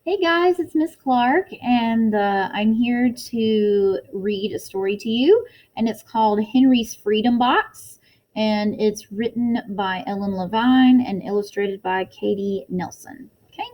Hey guys, it's Miss Clark, and I'm here to read a story to you, and it's called Henry's Freedom Box, and it's written by Ellen Levine and illustrated by Katie Nelson. Okay,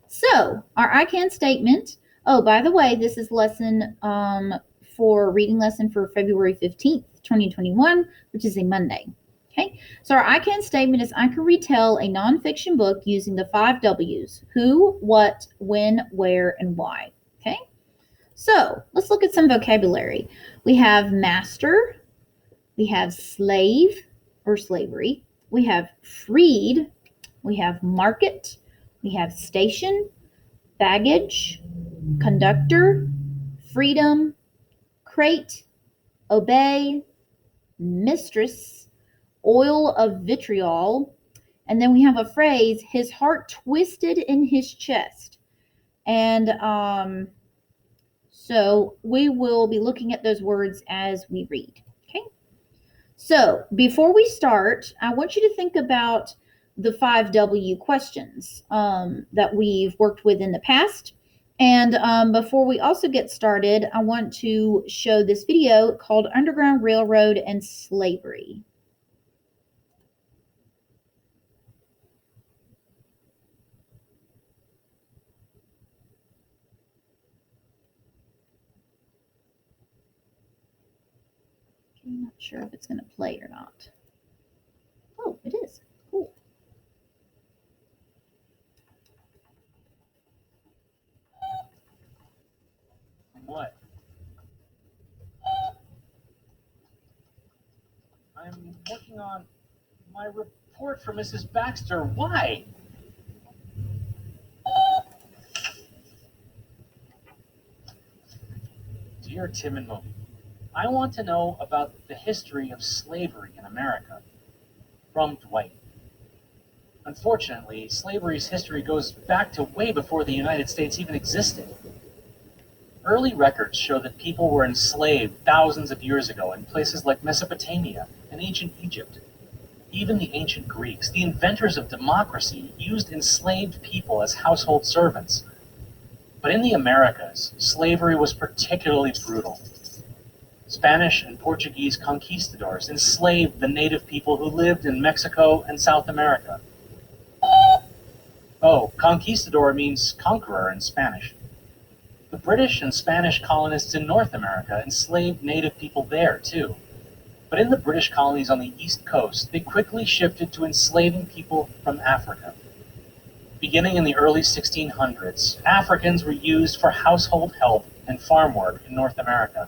so our I can statement. Oh, by the way, this is lesson for reading lesson for February 15th, 2021, which is a Monday. Okay, so our I can statement is I can retell a nonfiction book using the 5 W's: who, what, when, where, and why. Okay, so let's look at some vocabulary. We have master, we have slave or slavery, we have freed, we have market, we have station, baggage, conductor, freedom, crate, obey, mistress, oil of vitriol, and then we have a phrase, his heart twisted in his chest. And so we will be looking at those words as we read. Okay. So before we start, I want you to think about the 5W questions that we've worked with in the past. And before we also get started, I want to show this video called Underground Railroad and Slavery. I'm not sure if it's going to play or not. Oh, it is. Cool. What? I'm working on my report for Mrs. Baxter. Why? Dear Tim and Moby, I want to know about the history of slavery in America. From Dwight. Unfortunately, slavery's history goes back to way before the United States even existed. Early records show that people were enslaved thousands of years ago in places like Mesopotamia and ancient Egypt. Even the ancient Greeks, the inventors of democracy, used enslaved people as household servants. But in the Americas, slavery was particularly brutal. Spanish and Portuguese conquistadors enslaved the native people who lived in Mexico and South America. Oh, conquistador means conqueror in Spanish. The British and Spanish colonists in North America enslaved native people there, too. But in the British colonies on the East Coast, they quickly shifted to enslaving people from Africa. Beginning in the early 1600s, Africans were used for household help and farm work in North America.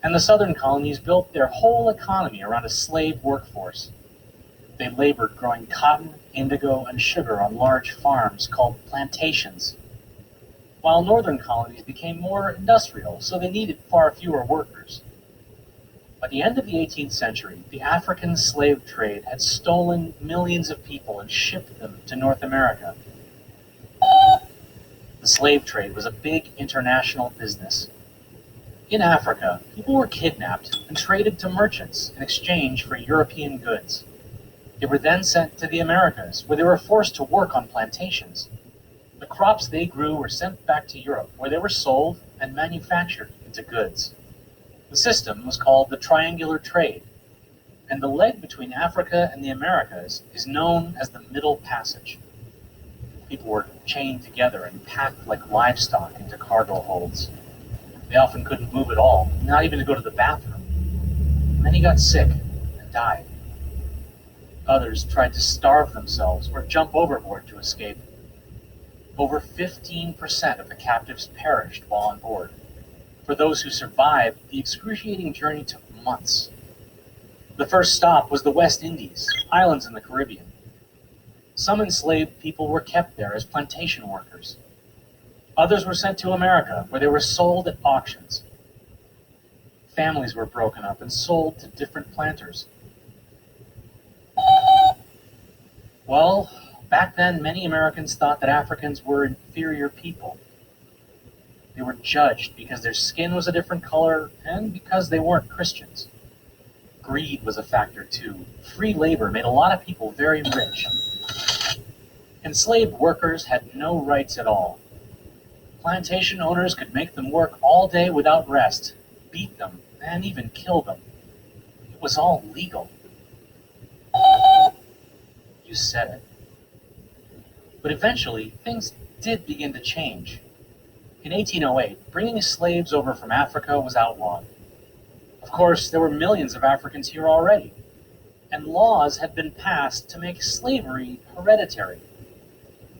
And the southern colonies built their whole economy around a slave workforce. They labored growing cotton, indigo, and sugar on large farms called plantations, while northern colonies became more industrial, so they needed far fewer workers. By the end of the 18th century, the African slave trade had stolen millions of people and shipped them to North America. The slave trade was a big international business. In Africa, people were kidnapped and traded to merchants in exchange for European goods. They were then sent to the Americas, where they were forced to work on plantations. The crops they grew were sent back to Europe, where they were sold and manufactured into goods. The system was called the triangular trade, and the leg between Africa and the Americas is known as the Middle Passage. People were chained together and packed like livestock into cargo holds. They often couldn't move at all, not even to go to the bathroom. Many got sick and died. Others tried to starve themselves or jump overboard to escape. Over 15% of the captives perished while on board. For those who survived, the excruciating journey took months. The first stop was the West Indies, islands in the Caribbean. Some enslaved people were kept there as plantation workers. Others were sent to America, where they were sold at auctions. Families were broken up and sold to different planters. Well, back then, many Americans thought that Africans were inferior people. They were judged because their skin was a different color and because they weren't Christians. Greed was a factor too. Free labor made a lot of people very rich. Enslaved workers had no rights at all. Plantation owners could make them work all day without rest, beat them, and even kill them. It was all legal. You said it. But eventually, things did begin to change. In 1808, bringing slaves over from Africa was outlawed. Of course, there were millions of Africans here already, and laws had been passed to make slavery hereditary.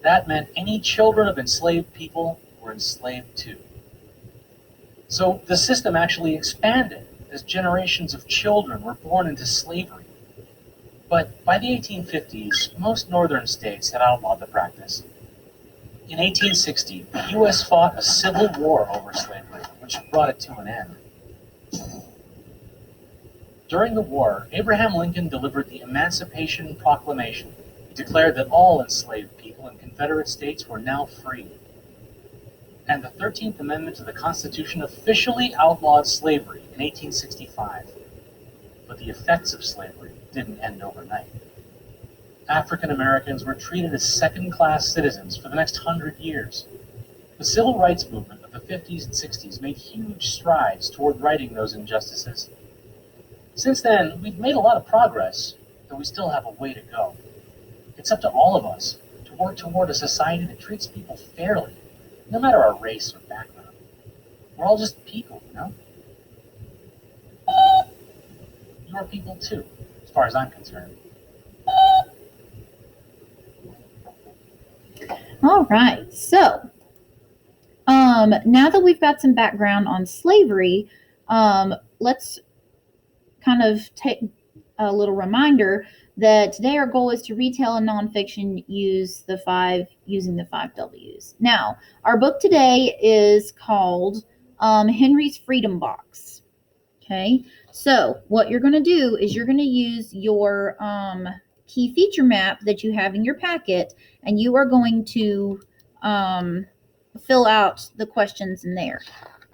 That meant any children of enslaved people were enslaved too. So the system actually expanded as generations of children were born into slavery. But by the 1850s, most northern states had outlawed the practice. In 1860, the U.S. fought a civil war over slavery, which brought it to an end. During the war, Abraham Lincoln delivered the Emancipation Proclamation. He declared that all enslaved people in Confederate states were now free. And the 13th Amendment to the Constitution officially outlawed slavery in 1865. But the effects of slavery didn't end overnight. African Americans were treated as second-class citizens for the next 100 years. The civil rights movement of the 50s and 60s made huge strides toward righting those injustices. Since then, we've made a lot of progress, though we still have a way to go. It's up to all of us to work toward a society that treats people fairly, no matter our race or background. We're all just people, you know? You're people too, as far as I'm concerned. All right, so now that we've got some background on slavery, let's kind of take a little reminder that today our goal is to retell and nonfiction using the five W's. Now, our book today is called Henry's Freedom Box. Okay, so what you're going to do is you're going to use your key feature map that you have in your packet, and you are going to fill out the questions in there.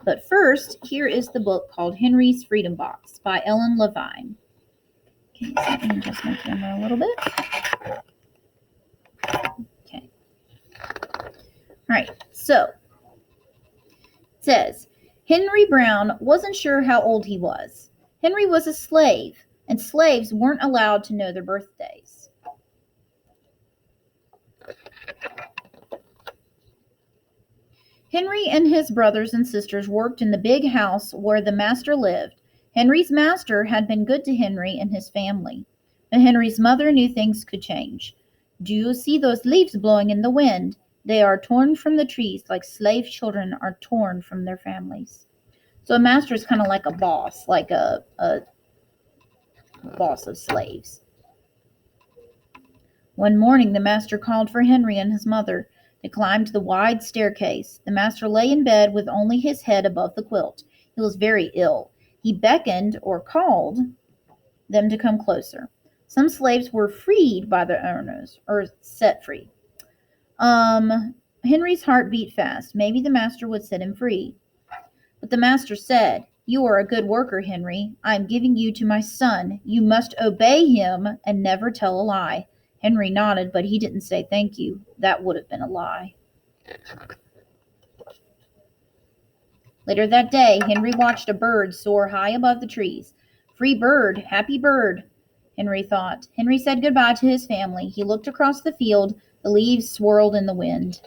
But first, here is the book called Henry's Freedom Box by Ellen Levine. Okay, so let me adjust my camera a little bit. Okay. All right, so it says, Henry Brown wasn't sure how old he was. Henry was a slave, and slaves weren't allowed to know their birthdays. Henry and his brothers and sisters worked in the big house where the master lived. Henry's master had been good to Henry and his family, but Henry's mother knew things could change. Do you see those leaves blowing in the wind? They are torn from the trees like slave children are torn from their families. So a master is kind of like a boss, like a boss of slaves. One morning, the master called for Henry and his mother. They climbed the wide staircase. The master lay in bed with only his head above the quilt. He was very ill. He beckoned or called them to come closer. Some slaves were freed by their owners, or set free. Henry's heart beat fast. Maybe the master would set him free. But the master said, "You are a good worker, Henry. I am giving you to my son. You must obey him and never tell a lie." Henry nodded, but he didn't say thank you. That would have been a lie. Later that day, Henry watched a bird soar high above the trees. Free bird, happy bird, Henry thought. Henry said goodbye to his family. He looked across the field. The leaves swirled in the wind.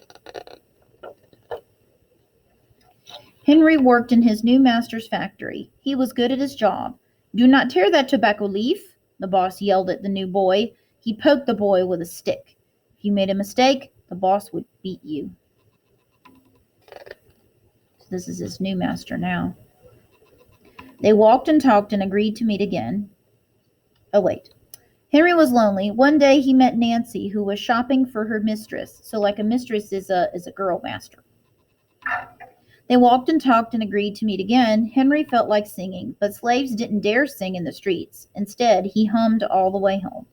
Henry worked in his new master's factory. He was good at his job. "Do not tear that tobacco leaf," the boss yelled at the new boy. He poked the boy with a stick. If you made a mistake, the boss would beat you. So this is his new master now. They walked and talked and agreed to meet again. Oh, wait. Henry was lonely. One day he met Nancy, who was shopping for her mistress. So like a mistress is a girl master. They walked and talked and agreed to meet again. Henry felt like singing, but slaves didn't dare sing in the streets. Instead, he hummed all the way home.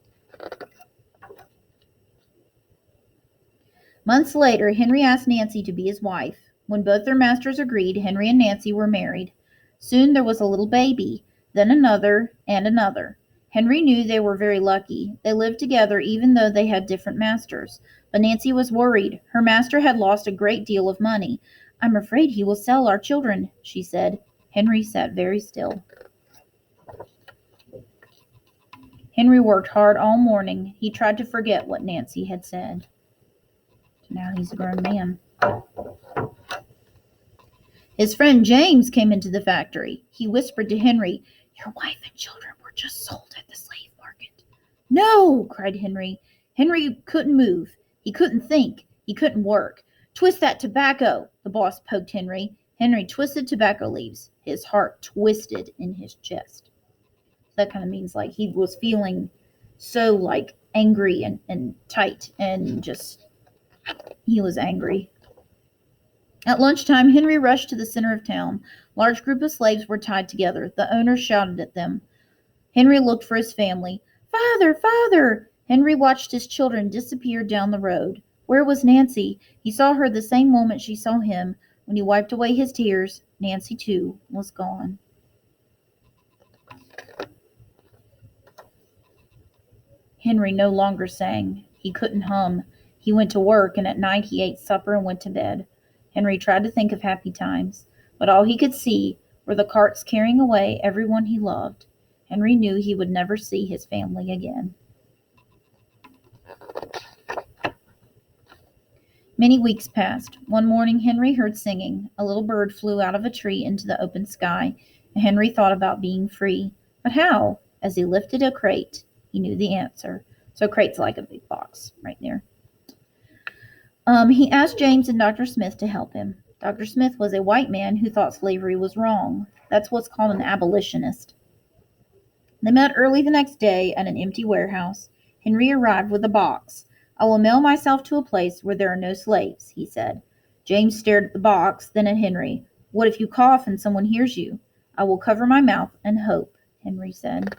Months later, Henry asked Nancy to be his wife. When both their masters agreed, Henry and Nancy were married. Soon there was a little baby, then another and another. Henry knew they were very lucky. They lived together even though they had different masters. But Nancy was worried. Her master had lost a great deal of money. I'm afraid he will sell our children, she said. Henry sat very still. Henry worked hard all morning. He tried to forget what Nancy had said. Now he's a grown man. His friend James came into the factory. He whispered to Henry, "Your wife and children were just sold at the slave market." "No!" cried Henry. Henry couldn't move. He couldn't think. He couldn't work. "Twist that tobacco," the boss poked Henry. Henry twisted tobacco leaves. His heart twisted in his chest. That kind of means like he was feeling so like angry and tight and just he was angry. At lunchtime, Henry rushed to the center of town. A large group of slaves were tied together. The owners shouted at them. Henry looked for his family. "Father! Father!" Henry watched his children disappear down the road. Where was Nancy? He saw her the same moment she saw him. When he wiped away his tears, Nancy, too, was gone. Henry no longer sang. He couldn't hum. He went to work, and at night he ate supper and went to bed. Henry tried to think of happy times, but all he could see were the carts carrying away everyone he loved. Henry knew he would never see his family again. Many weeks passed. One morning Henry heard singing. A little bird flew out of a tree into the open sky, and Henry thought about being free. But how? As he lifted a crate, he knew the answer. So a crate's like a big box right there. He asked James and Dr. Smith to help him. Dr. Smith was a white man who thought slavery was wrong. That's what's called an abolitionist. They met early the next day at an empty warehouse. Henry arrived with a box. "I will mail myself to a place where there are no slaves," he said. James stared at the box, then at Henry. "What if you cough and someone hears you?" "I will cover my mouth and hope," Henry said.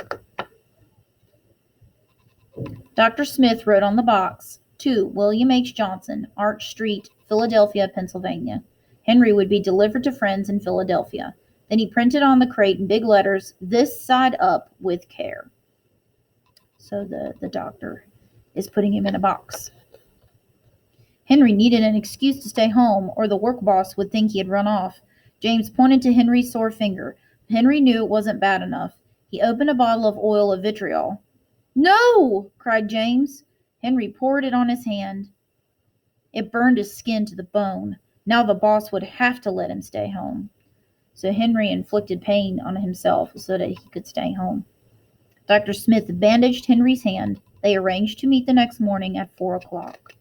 Dr. Smith wrote on the box, "To William H. Johnson, Arch Street, Philadelphia, Pennsylvania." Henry would be delivered to friends in Philadelphia. Then he printed on the crate in big letters, "This side up with care." So the doctor is putting him in a box. Henry needed an excuse to stay home, or the work boss would think he had run off. James pointed to Henry's sore finger. Henry knew it wasn't bad enough. He opened a bottle of oil of vitriol. "No!" cried James. Henry poured it on his hand. It burned his skin to the bone. Now the boss would have to let him stay home. So Henry inflicted pain on himself so that he could stay home. Dr. Smith bandaged Henry's hand. They arranged to meet the next morning at 4 o'clock.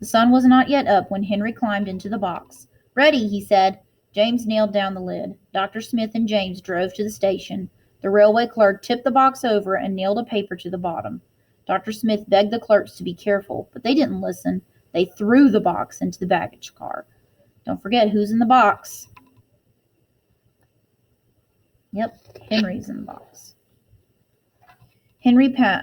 The sun was not yet up when Henry climbed into the box. "Ready," he said. James nailed down the lid. Dr. Smith and James drove to the station. The railway clerk tipped the box over and nailed a paper to the bottom. Dr. Smith begged the clerks to be careful, but they didn't listen. They threw the box into the baggage car. Don't forget who's in the box. Yep, Henry's in the box.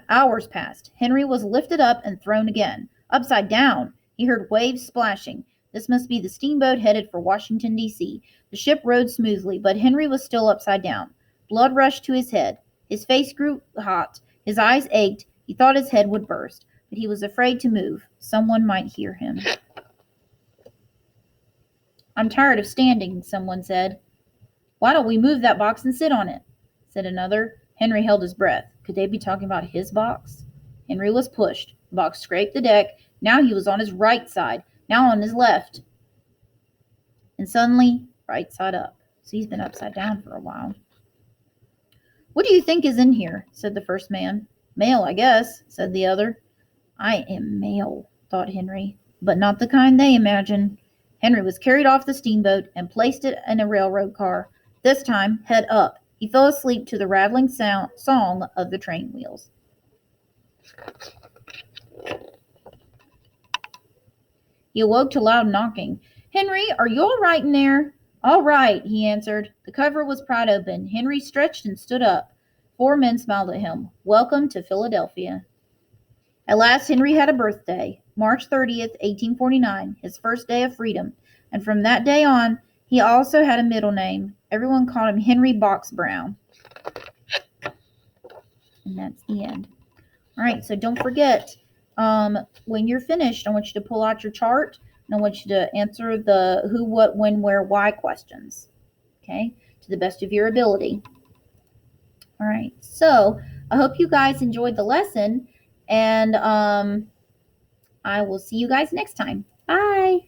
Hours passed. Henry was lifted up and thrown again. Upside down. He heard waves splashing. This must be the steamboat headed for Washington, D.C. The ship rode smoothly, but Henry was still upside down. Blood rushed to his head. His face grew hot. His eyes ached. He thought his head would burst, but he was afraid to move. Someone might hear him. "I'm tired of standing," someone said. "Why don't we move that box and sit on it?" said another. Henry held his breath. Could they be talking about his box? Henry was pushed. The box scraped the deck. Now he was on his right side, now on his left. And suddenly, right side up. So he's been upside down for a while. "What do you think is in here?" said the first man. "Mail, I guess," said the other. "I am mail," thought Henry, but not the kind they imagine. Henry was carried off the steamboat and placed it in a railroad car. This time, head up. He fell asleep to the rattling song of the train wheels. He awoke to loud knocking. "Henry, are you all right in there?" "All right," he answered. The cover was pried open. Henry stretched and stood up. 4 men smiled at him. "Welcome to Philadelphia." At last Henry had a birthday, March 30th, 1849, his first day of freedom, and from that day on, he also had a middle name. Everyone called him Henry Box Brown. And that's the end. All right, so don't forget, When you're finished, I want you to pull out your chart and I want you to answer the who, what, when, where, why questions. Okay, to the best of your ability. All right, so I hope you guys enjoyed the lesson, and I will see you guys next time. Bye.